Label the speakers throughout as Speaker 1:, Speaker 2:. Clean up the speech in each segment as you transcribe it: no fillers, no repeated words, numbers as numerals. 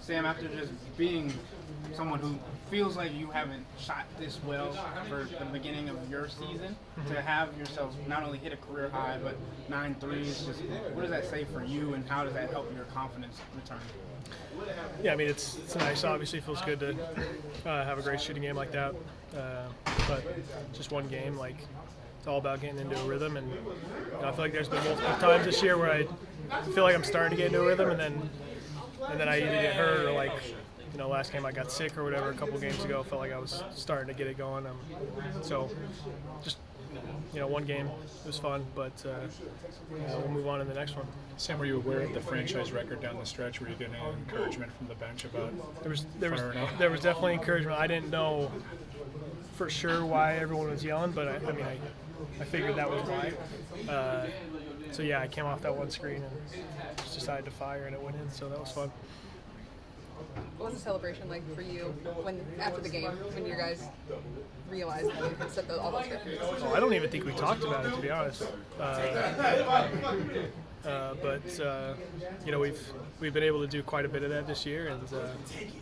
Speaker 1: Sam, after just being someone who feels like you haven't shot this well for the beginning of your season, to have yourself not only hit a career high, but 9 threes, just what does that say for you, and how does that help your confidence return?
Speaker 2: Yeah, I mean, it's nice. Obviously, it feels good to have a great shooting game like that. But just one game, like, it's all about getting into a rhythm. And I feel like there's been multiple times this year where I feel like I'm starting to get into a rhythm, and then I either get hurt or, like, last game I got sick or whatever. A couple games ago, felt like I was starting to get it going. So just one game, it was fun, but we'll move on to the next one.
Speaker 3: Sam, were you aware of the franchise record down the stretch? Were you getting any encouragement from the bench about
Speaker 2: there was definitely encouragement. I didn't know for sure why everyone was yelling, but I figured that was why. So yeah, I came off that one screen and just decided to fire, and it went in. So that was fun.
Speaker 4: What was the celebration like for you after the game when you guys realized that you had set all those records?
Speaker 2: Well, I don't even think we talked about it, to be honest. But we've been able to do quite a bit of that this year, and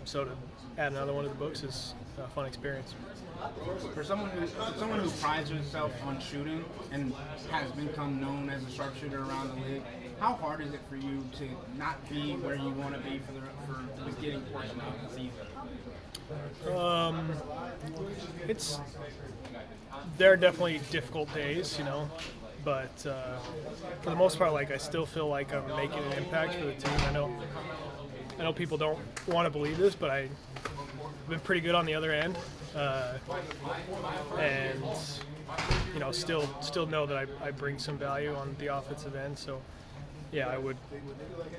Speaker 2: so to add another one to the books is a fun experience.
Speaker 1: For someone who prides herself on shooting and has become known as a sharpshooter around the league, how hard is it for you to not be where you want to be for the beginning portion of the season?
Speaker 2: There are definitely difficult days, but for the most part, like, I still feel like I'm making an impact for the team. I know people don't want to believe this, but I've been pretty good on the other end, and still know that I bring some value on the offensive end. So yeah, I would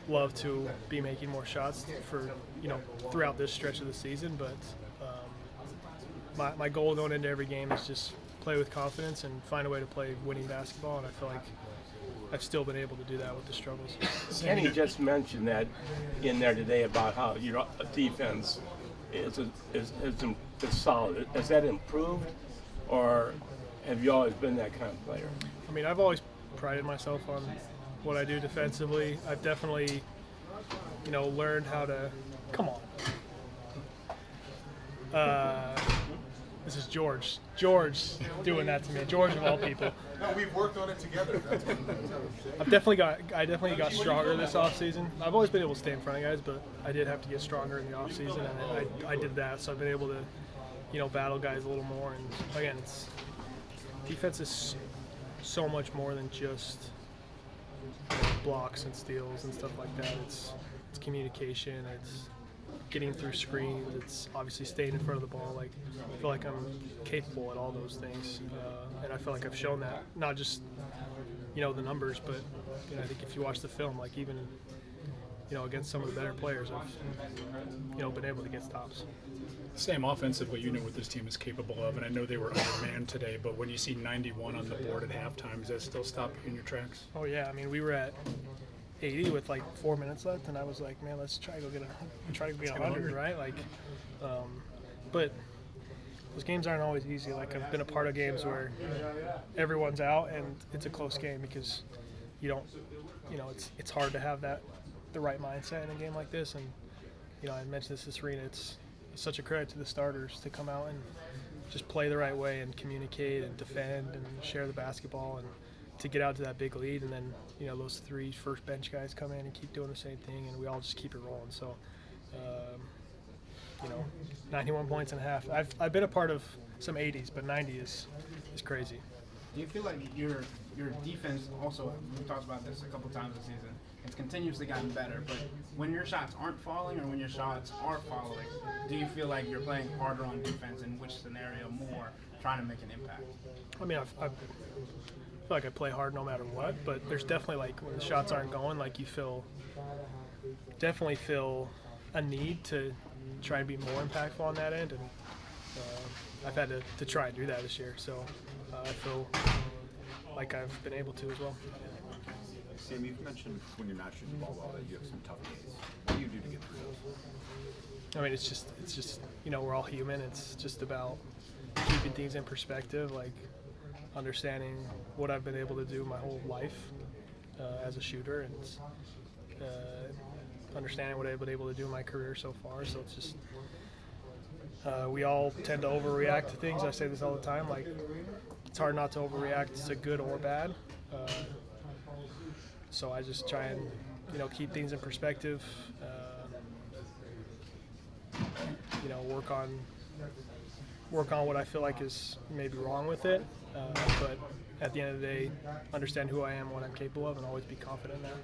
Speaker 2: love to be making more shots for throughout this stretch of the season, but my goal going into every game is just play with confidence and find a way to play winning basketball, and I feel like I've still been able to do that with the struggles.
Speaker 5: Kenny just mentioned that in there today about how your defense is solid. Has that improved, or have you always been that kind of player?
Speaker 2: I mean, I've always prided myself on what I do defensively. I've definitely, learned how to. Come on. This is George. George doing that to me. George of all people.
Speaker 6: No, we've worked on it together.
Speaker 2: I definitely got stronger this offseason. I've always been able to stay in front of guys, but I did have to get stronger in the offseason, and I did that. So I've been able to, battle guys a little more. And again, defense is so much more than just blocks and steals and stuff like that. It's communication. It's getting through screens. It's obviously staying in front of the ball. Like, I feel like I'm capable at all those things, and I feel like I've shown that. Not just the numbers, but I think if you watch the film, like, even against some of the better players, I've been able to get stops.
Speaker 3: Sam, offensively, you know what this team is capable of, and I know they were undermanned today, but when you see 91 on the board at halftime, does that still stop you in your tracks?
Speaker 2: Oh yeah, I mean, we were at 80 with like 4 minutes left, and I was like, man, let's try to go get 100, right? Like, but those games aren't always easy. Like, I've been a part of games where everyone's out and it's a close game because you don't, it's hard to have the right mindset in a game like this. And I mentioned this arena. It's such a credit to the starters to come out and just play the right way and communicate and defend and share the basketball and to get out to that big lead, and then those 3 first bench guys come in and keep doing the same thing, and we all just keep it rolling. So 91 points and a half. I've been a part of some 80s, but 90 is crazy.
Speaker 1: Do you feel like your defense also, we've talked about this a couple times this season, it's continuously gotten better, but when your shots aren't falling or when your shots are following, do you feel like you're playing harder on defense, in which scenario more, trying to make an impact?
Speaker 2: I mean, I feel like I play hard no matter what, but there's definitely, like, when the shots aren't going, like, you definitely feel a need to try and be more impactful on that end, and I've had to try and do that this year, so I feel like I've been able to as well.
Speaker 6: Sam, you've mentioned when you're not shooting the ball well that you have some tough days. What do you do to get through those?
Speaker 2: I mean, it's just we're all human. It's just about keeping things in perspective, like understanding what I've been able to do my whole life as a shooter, and understanding what I've been able to do in my career so far. So it's just we all tend to overreact to things. I say this all the time. Like, it's hard not to overreact to good or bad. So I just try and keep things in perspective. Work on what I feel like is maybe wrong with it. But at the end of the day, understand who I am, what I'm capable of, and always be confident in that.